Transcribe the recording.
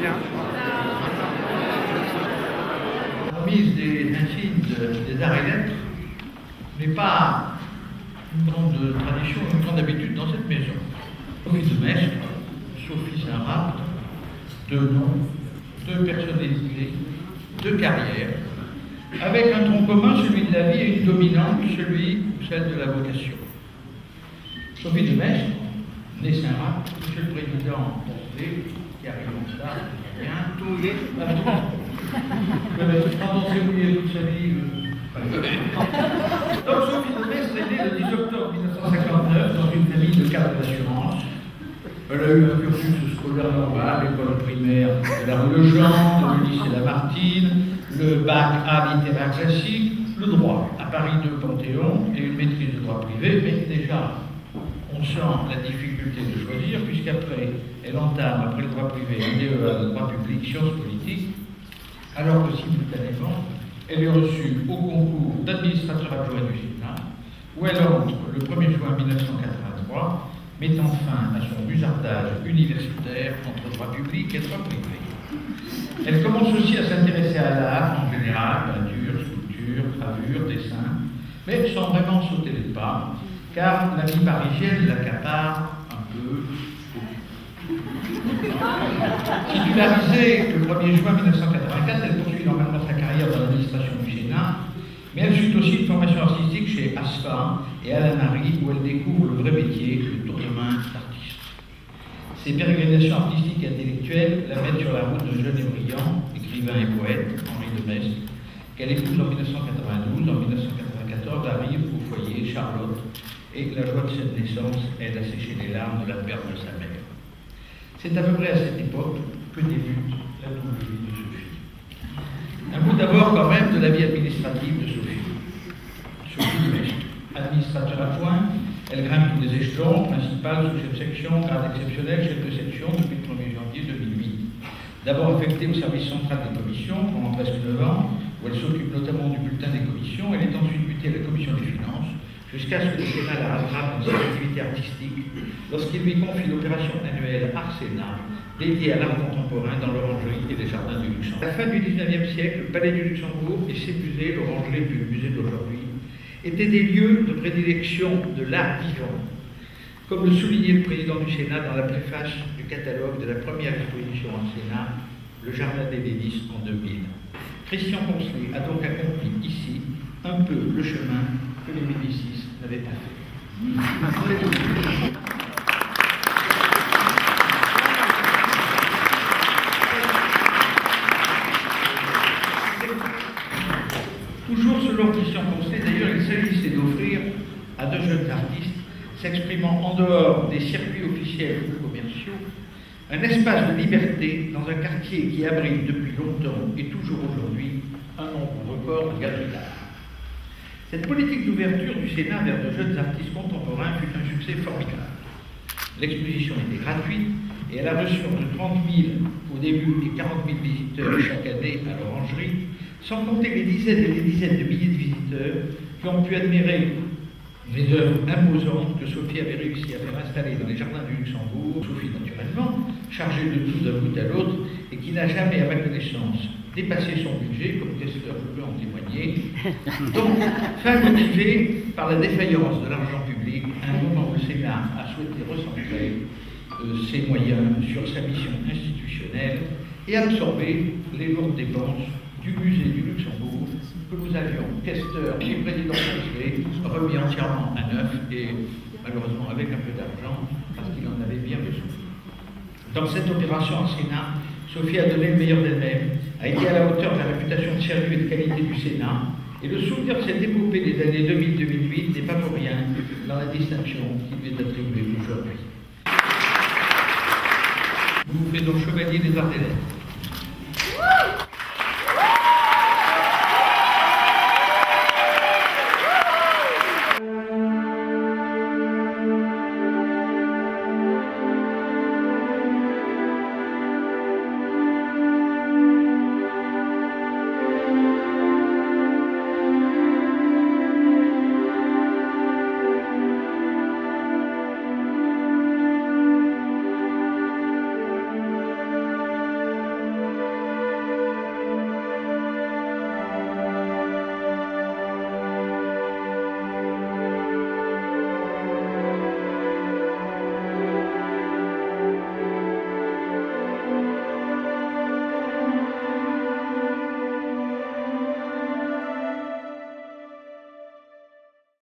Bien. La remise des insignes des arts et lettres n'est pas une grande tradition, une grande habitude dans cette maison. Sophie de Maistre, Sophie Saint-Rapt, deux noms, deux personnalités, deux carrières, avec un tronc commun, celui de la vie, et une dominante, celui ou celle de la vocation. Sophie de Maistre, née Saint-Rapt, Monsieur le Président, qui arrive en retard, bientôt il est pendant ses mouillé toute sa vie. Donc Sophie de Maistre est née le 10 octobre 1959 dans une famille de cadres d'assurance. Elle a eu un cursus scolaire normal, l'école primaire de la rue Legendre, le lycée Lamartine, le bac A littéraire classique, le droit à Paris 2 Panthéon et une maîtrise de droit privé, mais déjà on sent la difficulté de choisir, puisqu'après, elle entame, après le droit privé, un DEA de droit public, sciences politiques, alors que simultanément, elle est reçue au concours d'administrateur adjoint du Sénat, où elle entre le 1er juin 1983, mettant fin à son musardage universitaire entre droit public et droit privé. Elle commence aussi à s'intéresser à l'art en général, peinture, sculpture, gravure, dessin, mais sans vraiment sauter les pas, car la vie parisienne l'accapare un peu. Titularisée le 1er juin 1984, elle poursuit normalement sa carrière dans l'administration du Sénat, mais elle suit aussi une formation artistique chez Asfa et Alain Marie, où elle découvre le vrai métier, le tour de main d'artiste. Ses pérégrinations artistiques et intellectuelles la mettent sur la route de jeune et brillant, écrivain et poète, Henri de Maistre, qu'elle épouse en 1992. En 1994 arrive au foyer Charlotte, et la joie de cette naissance aide à sécher les larmes de la perte de sa mère. C'est à peu près à cette époque que débute la double vie de Sophie. Un bout d'abord quand même de la vie administrative de Sophie. Sophie de Maistre, administrateur adjoint, elle grimpe tous les échelons, principal, sous-chef de section, grade exceptionnel, chef de section depuis le 1er janvier 2008. D'abord affectée au service central des commissions pendant presque 9 ans, où elle s'occupe notamment du bulletin des commissions. Elle est ensuite mutée à la commission des finances, jusqu'à ce que le Sénat la rattrape dans ses activités artistiques, lorsqu'il lui confie l'opération annuelle Art Sénat, dédiée à l'art contemporain dans l'orangerie et les jardins du Luxembourg. À la fin du XIXe siècle, le Palais du Luxembourg et ses musées, l'orangerie puis le musée d'aujourd'hui, étaient des lieux de prédilection de l'art vivant, comme le soulignait le président du Sénat dans la préface du catalogue de la première exposition en Sénat, le Jardin des Délices en 2000. Christian Poncelet a donc accompli ici un peu le chemin que les Médicis n'avaient pas fait. Toujours selon Christian Poncelet, d'ailleurs, il s'agissait d'offrir à deux jeunes artistes s'exprimant en dehors des circuits officiels ou commerciaux un espace de liberté dans un quartier qui abrite depuis longtemps et toujours aujourd'hui un nombre record de galeries d'art. Cette politique d'ouverture du Sénat vers de jeunes artistes contemporains fut un succès formidable. L'exposition était gratuite et elle a reçu entre 30 000 au début et 40 000 visiteurs chaque année à l'orangerie, sans compter les dizaines et les dizaines de milliers de visiteurs qui ont pu admirer les œuvres imposantes que Sophie avait réussi à faire installer dans les jardins du Luxembourg. Sophie, naturellement, chargée de tout d'un bout à l'autre, et qui n'a jamais, à ma connaissance, dépassé son budget, comme questeur je peux en témoigner. Donc, fin motivée par la défaillance de l'argent public, à un moment où le Sénat a souhaité recentrer ses moyens sur sa mission institutionnelle et absorber les lourdes dépenses du musée du Luxembourg que nous avions, questeur et président Poncelet, remis entièrement à neuf et malheureusement avec un peu d'argent parce qu'il en avait bien besoin. Dans cette opération en Sénat, Sophie a donné le meilleur d'elle-même, a été à la hauteur de la réputation de sérieux et de qualité du Sénat, et le souvenir de cette épopée des années 2000-2008 n'est pas pour rien dans la distinction qui lui est attribuée aujourd'hui. Vous faites donc chevalier des arts et lettres.